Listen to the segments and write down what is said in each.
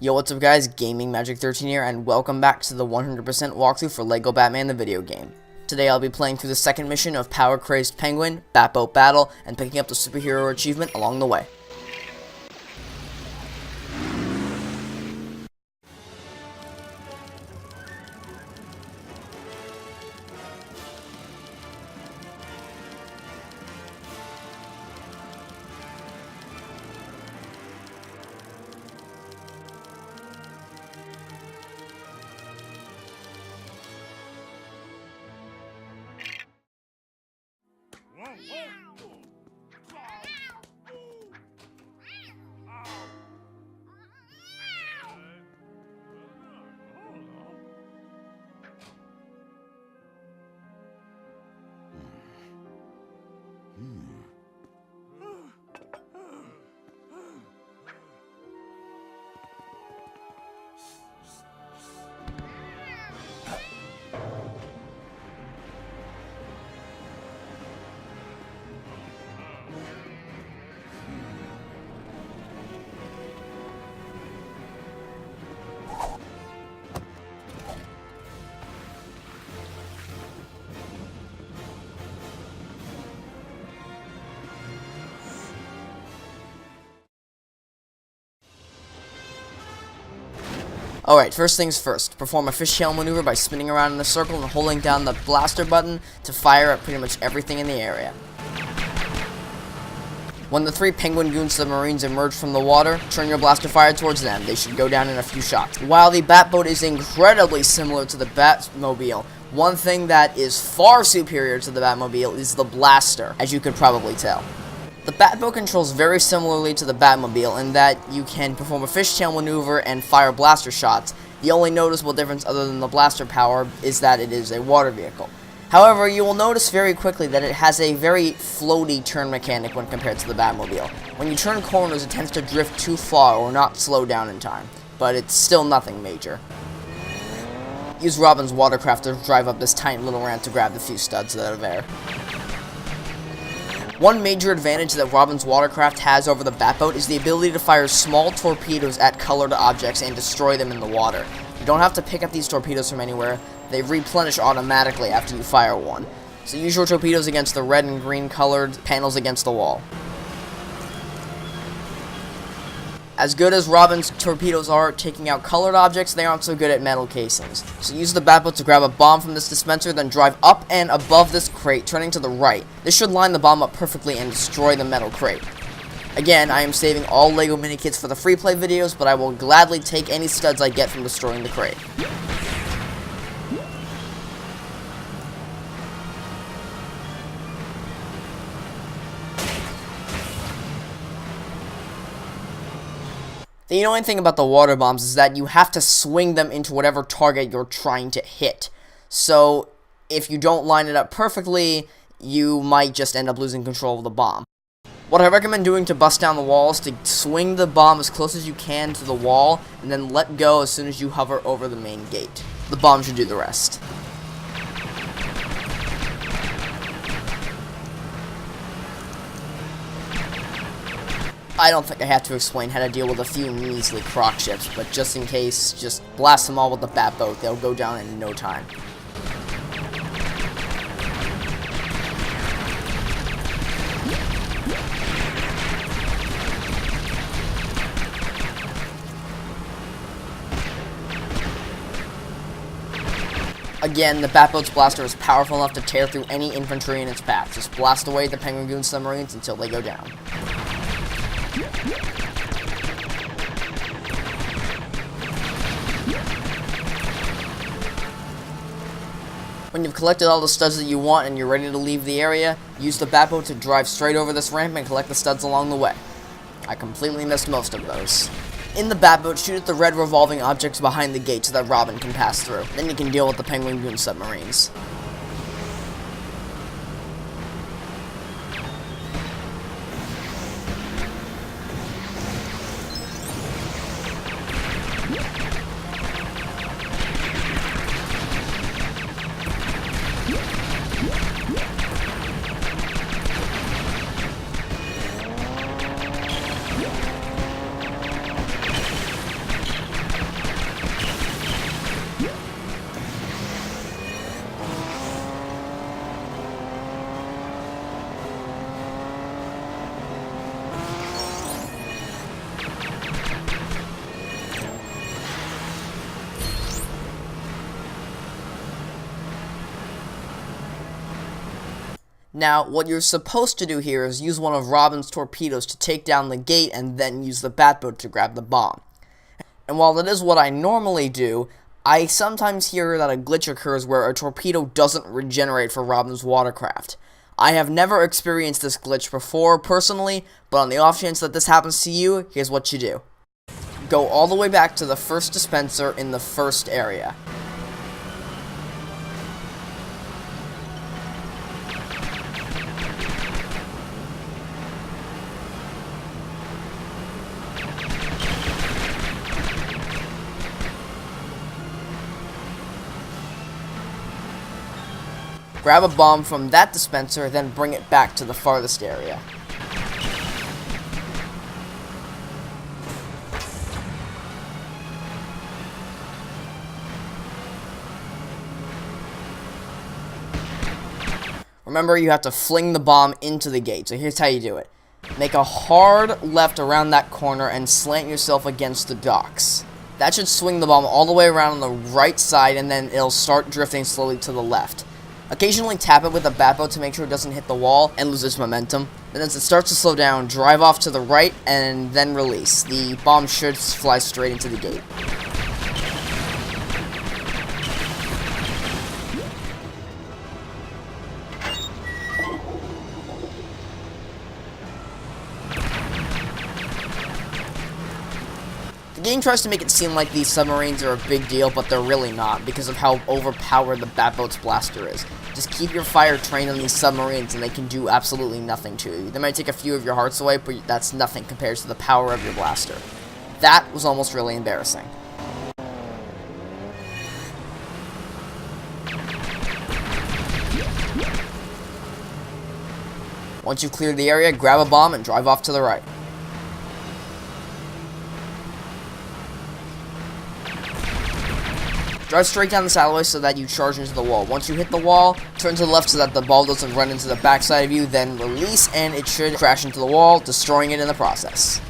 Yo, what's up guys, Gaming Magic 13 here, and welcome back to the 100% walkthrough for LEGO Batman the video game. Today I'll be playing through the second mission of Power Crazed Penguin, Batboat Battle, and picking up the superhero achievement along the way. Alright, first things first, perform a fishtail maneuver by spinning around in a circle and holding down the blaster button to fire at pretty much everything in the area. When the three Penguin Goon submarines emerge from the water, turn your blaster fire towards them. They should go down in a few shots. While the Batboat is incredibly similar to the Batmobile, one thing that is far superior to the Batmobile is the blaster, as you could probably tell. The Batboat controls very similarly to the Batmobile in that you can perform a fishtail maneuver and fire blaster shots. The only noticeable difference other than the blaster power is that it is a water vehicle. However, you will notice very quickly that it has a very floaty turn mechanic when compared to the Batmobile. When you turn corners, it tends to drift too far or not slow down in time, but it's still nothing major. Use Robin's watercraft to drive up this tiny little ramp to grab the few studs that are there. One major advantage that Robin's watercraft has over the Batboat is the ability to fire small torpedoes at colored objects and destroy them in the water. You don't have to pick up these torpedoes from anywhere. They replenish automatically after you fire one. So use your torpedoes against the red and green colored panels against the wall. As good as Robin's torpedoes are at taking out colored objects, they aren't so good at metal casings. So use the Batboat to grab a bomb from this dispenser, then drive up and above this crate, turning to the right. This should line the bomb up perfectly and destroy the metal crate. Again, I am saving all LEGO mini kits for the free play videos, but I will gladly take any studs I get from destroying the crate. The annoying thing about the water bombs is that you have to swing them into whatever target you're trying to hit. So, if you don't line it up perfectly, you might just end up losing control of the bomb. What I recommend doing to bust down the wall is to swing the bomb as close as you can to the wall, and then let go as soon as you hover over the main gate. The bomb should do the rest. I don't think I have to explain how to deal with a few measly croc ships, but just in case, just blast them all with the Batboat. They'll go down in no time. Again, the Batboat's blaster is powerful enough to tear through any infantry in its path. Just blast away the Penguin Goon submarines until they go down. When you've collected all the studs that you want and you're ready to leave the area, use the Batboat to drive straight over this ramp and collect the studs along the way. I completely missed most of those. In the Batboat, shoot at the red revolving objects behind the gate so that Robin can pass through. Then you can deal with the Penguin Goon submarines. Now, what you're supposed to do here is use one of Robin's torpedoes to take down the gate and then use the Batboat to grab the bomb. And while that is what I normally do, I sometimes hear that a glitch occurs where a torpedo doesn't regenerate for Robin's watercraft. I have never experienced this glitch before personally, but on the off chance that this happens to you, here's what you do. Go all the way back to the first dispenser in the first area. Grab a bomb from that dispenser, then bring it back to the farthest area. Remember, you have to fling the bomb into the gate, so here's how you do it. Make a hard left around that corner and slant yourself against the docks. That should swing the bomb all the way around on the right side, and then it'll start drifting slowly to the left. Occasionally tap it with a Batboat to make sure it doesn't hit the wall and lose its momentum. Then as it starts to slow down, drive off to the right and then release. The bomb should fly straight into the gate. The game tries to make it seem like these submarines are a big deal, but they're really not because of how overpowered the Batboat's blaster is. Just keep your fire trained on these submarines and they can do absolutely nothing to you. They might take a few of your hearts away, but that's nothing compared to the power of your blaster. That was almost really embarrassing. Once you've cleared the area, grab a bomb and drive off to the right. Drive straight down this alleyway so that you charge into the wall. Once you hit the wall, turn to the left so that the ball doesn't run into the backside of you, then release and it should crash into the wall, destroying it in the process.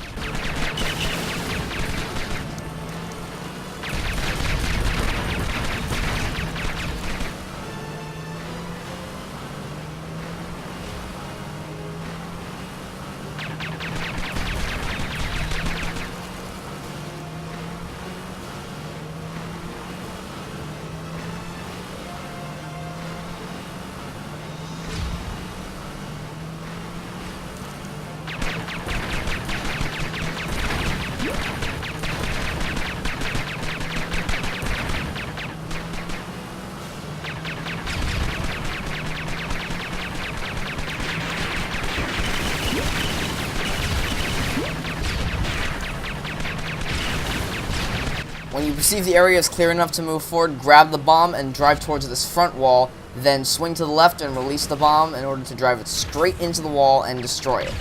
When you perceive the area is clear enough to move forward, grab the bomb and drive towards this front wall, then swing to the left and release the bomb in order to drive it straight into the wall and destroy it.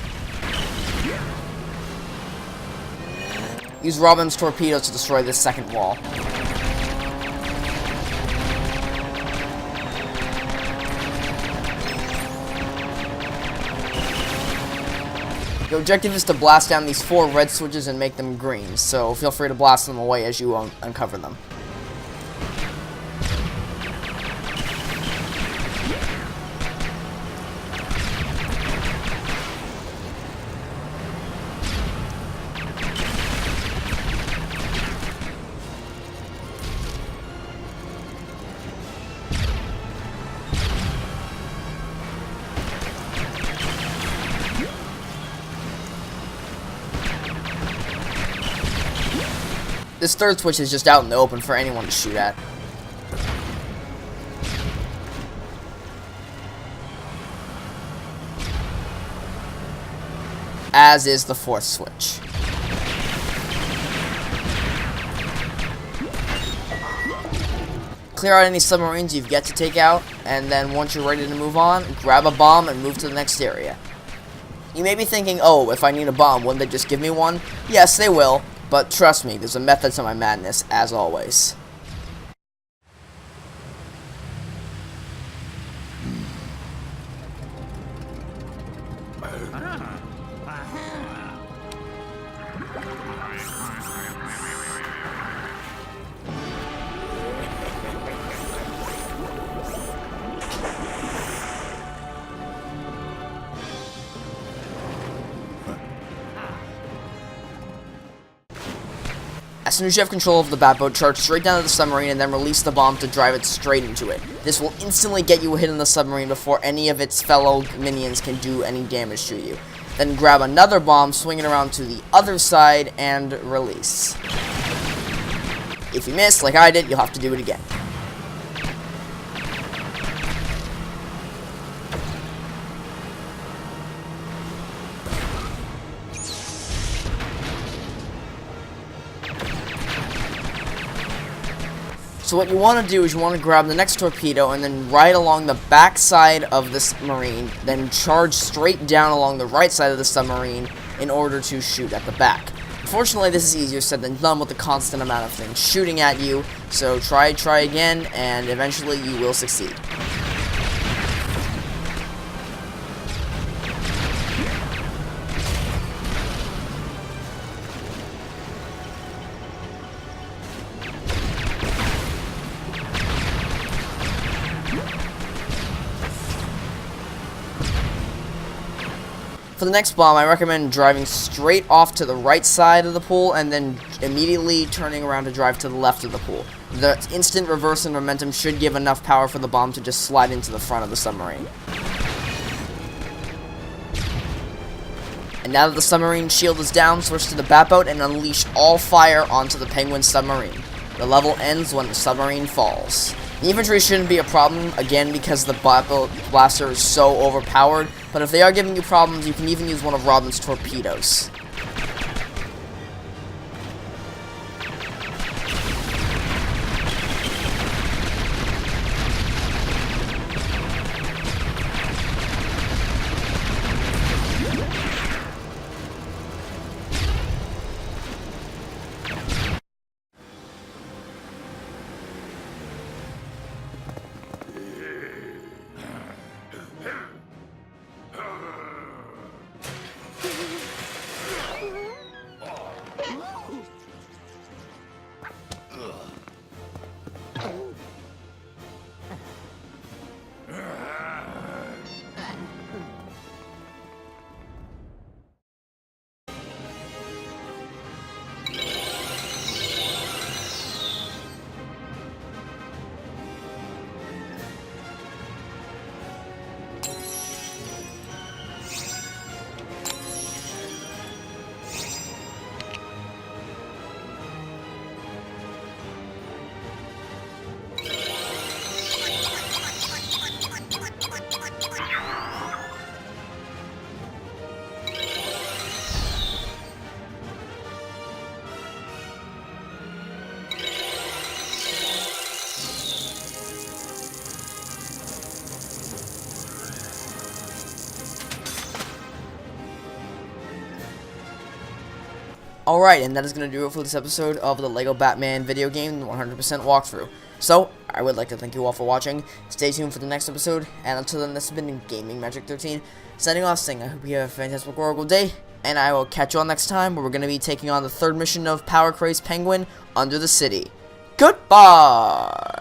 Use Robin's torpedoes to destroy this second wall. Your objective is to blast down these 4 red switches and make them green, so feel free to blast them away as you uncover them. This third switch is just out in the open for anyone to shoot at. As is the 4th switch. Clear out any submarines you've yet to take out, and then once you're ready to move on, grab a bomb and move to the next area. You may be thinking, oh, if I need a bomb, wouldn't they just give me one? Yes, they will. But trust me, there's a method to my madness, as always. As soon as you have control of the Batboat, charge straight down to the submarine and then release the bomb to drive it straight into it. This will instantly get you a hit on the submarine before any of its fellow minions can do any damage to you. Then grab another bomb, swing it around to the other side, and release. If you miss, like I did, you'll have to do it again. So what you want to do is you want to grab the next torpedo and then ride along the back side of the submarine, then charge straight down along the right side of the submarine in order to shoot at the back. Unfortunately, this is easier said than done with the constant amount of things shooting at you, so try again, and eventually you will succeed. For the next bomb, I recommend driving straight off to the right side of the pool and then immediately turning around to drive to the left of the pool. The instant reverse in momentum should give enough power for the bomb to just slide into the front of the submarine. And now that the submarine shield is down, switch to the Batboat and unleash all fire onto the Penguin submarine. The level ends when the submarine falls. The infantry shouldn't be a problem, again, because the Batboat blaster is so overpowered, but if they are giving you problems, you can even use one of Robin's torpedoes. Alright, and that is going to do it for this episode of the LEGO Batman video game 100% walkthrough. So, I would like to thank you all for watching. Stay tuned for the next episode, and until then, this has been Gaming Magic 13, signing off saying I hope you have a fantastic Oracle day, and I will catch you all next time, where we're going to be taking on the third mission of Power Craze Penguin, Under the City. Goodbye!